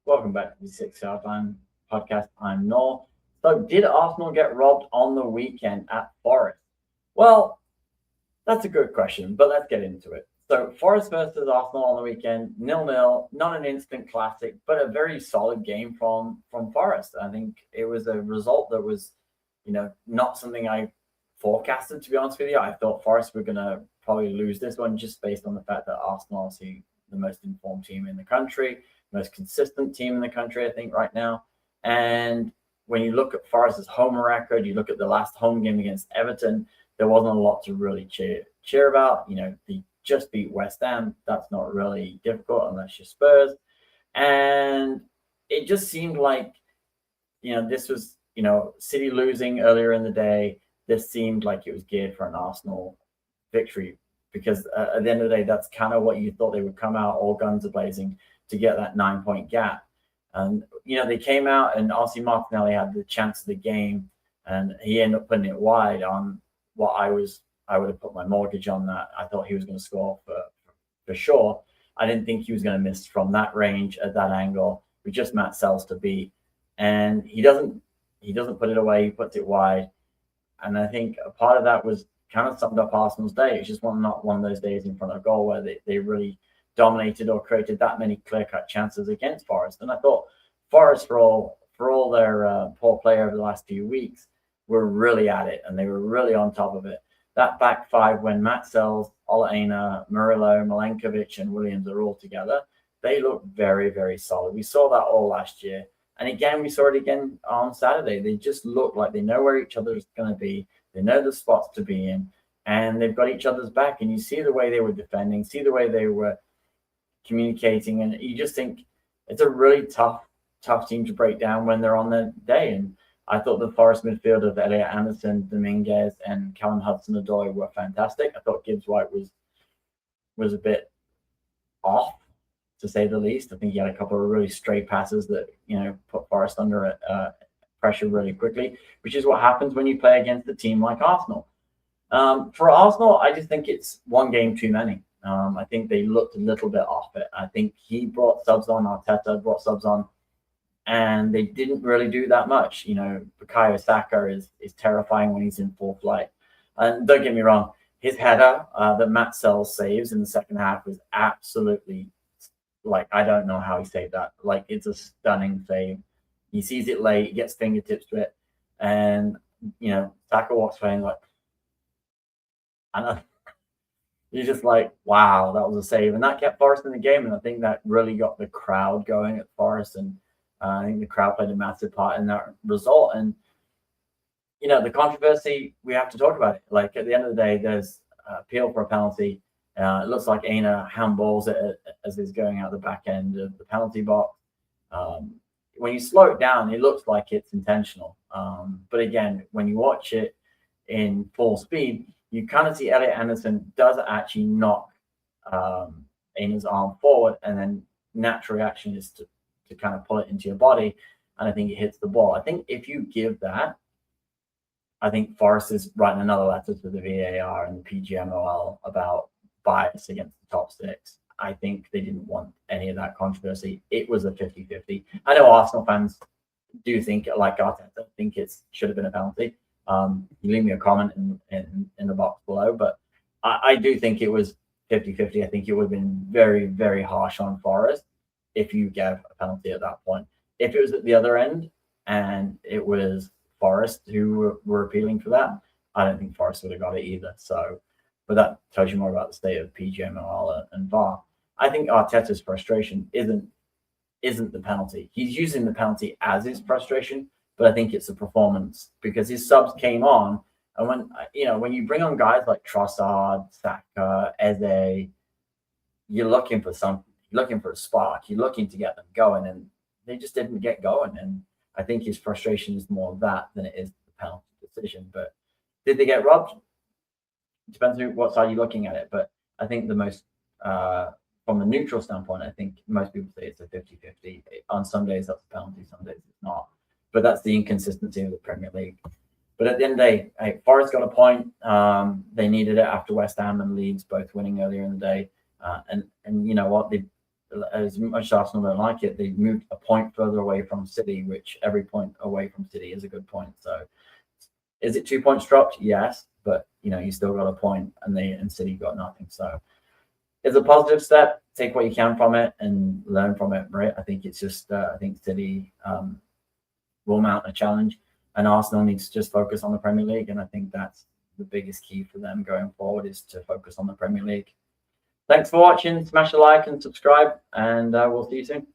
Welcome back to the 6 Yard Line podcast. I'm Noel. So, did Arsenal get robbed on the weekend at Forest? Well, that's a good question, but let's get into it. So, Forest versus Arsenal on the weekend, 0-0, not an instant classic, but a very solid game from Forest. I think it was a result that was, not something I forecasted, to be honest with you. I thought Forest were going to probably lose this one just based on the fact that Arsenal, obviously, the most informed team in the country, most consistent team in the country, I think, right now. And when you look at Forest's home record, you look at the last home game against Everton, there wasn't a lot to really cheer about. They just beat West Ham. That's not really difficult unless you're Spurs. And it just seemed like, this was, City losing earlier in the day. This seemed like it was geared for an Arsenal victory because at the end of the day, that's kind of what you thought they would come out all guns a blazing to get that 9-point gap. And, they came out and obviously Martinelli had the chance of the game and he ended up putting it wide on what I would have put my mortgage on that. I thought he was going to score for sure. I didn't think he was going to miss from that range at that angle with just Matt Sells to beat. And he doesn't put it away, he puts it wide. And I think a part of that was kind of summed up Arsenal's day. It's just not one of those days in front of goal where they really dominated or created that many clear-cut chances against Forest. And I thought Forest, for all their poor play over the last few weeks, were really at it and they were really on top of it. That back five, when Matt Sells, Ola Aina, Murillo, Milenkovic, and Williams are all together, they look very, very solid. We saw that all last year. And again, we saw it again on Saturday. They just look like they know where each other is going to be. They know the spots to be in. And they've got each other's back. And you see the way they were defending, see the way they were communicating. And you just think it's a really tough team to break down when they're on their day. And I thought the Forest midfield of Elliot Anderson, Dominguez, and Callum Hudson-Odoi were fantastic. I thought Gibbs-White was a bit off, to say the least. I think he had a couple of really straight passes that, put Forest under pressure really quickly, which is what happens when you play against a team like Arsenal. For Arsenal, I just think it's one game too many. I think they looked a little bit off it. I think he brought subs on, Arteta brought subs on, and they didn't really do that much. Bukayo Saka is terrifying when he's in full flight. And don't get me wrong, his header that Matt Sells saves in the second half was absolutely, I don't know how he saved that. It's a stunning save. He sees it late, he gets fingertips to it, and, Saka walks away and I know. You're just like, wow, that was a save. And that kept Forest in the game. And I think that really got the crowd going at Forest. And I think the crowd played a massive part in that result. And, the controversy, we have to talk about it. At the end of the day, there's appeal for a penalty. It looks like Aina handballs it as he's going out the back end of the penalty box. When you slow it down, it looks like it's intentional. But again, when you watch it in full speed, you kind of see Elliot Anderson does actually knock Aina's arm forward, and then natural reaction is to kind of pull it into your body, and I think it hits the ball. I think if you give that, I think Forest is writing another letter to the VAR and the PGMOL about bias against the top six. I think they didn't want any of that controversy. It was a 50-50. I know Arsenal fans do think, like Arteta, think it should have been a penalty. You leave me a comment in the box below, but I do think it was 50-50. I think it would have been very, very harsh on Forest if you gave a penalty at that point. If it was at the other end and it was Forest who were appealing for that, I don't think Forest would have got it either. So, but that tells you more about the state of PGMOL and VAR. I think Arteta's frustration isn't the penalty. He's using the penalty as his frustration, but I think it's a performance because his subs came on. And when you bring on guys like Trossard, Saka, Eze, you're looking for something. You're looking for a spark. You're looking to get them going, and they just didn't get going. And I think his frustration is more of that than it is the penalty decision. But did they get robbed? It depends on what side you're looking at it. But I think the most, from a neutral standpoint, I think most people say it's a 50-50. On some days that's a penalty, some days it's not. But that's the inconsistency of the Premier League. But at the end of the day, hey, Forest got a point. They needed it after West Ham and Leeds both winning earlier in the day. And you know what? as much as Arsenal don't like it, they moved a point further away from City, which every point away from City is a good point. So is it 2 points dropped? Yes, but you still got a point, and City got nothing. So it's a positive step. Take what you can from it and learn from it, right? I think it's just I think City will mount a challenge, and Arsenal needs to just focus on the Premier League, and I think that's the biggest key for them going forward is to focus on the Premier League. Thanks for watching. Smash a like and subscribe, and we'll see you soon.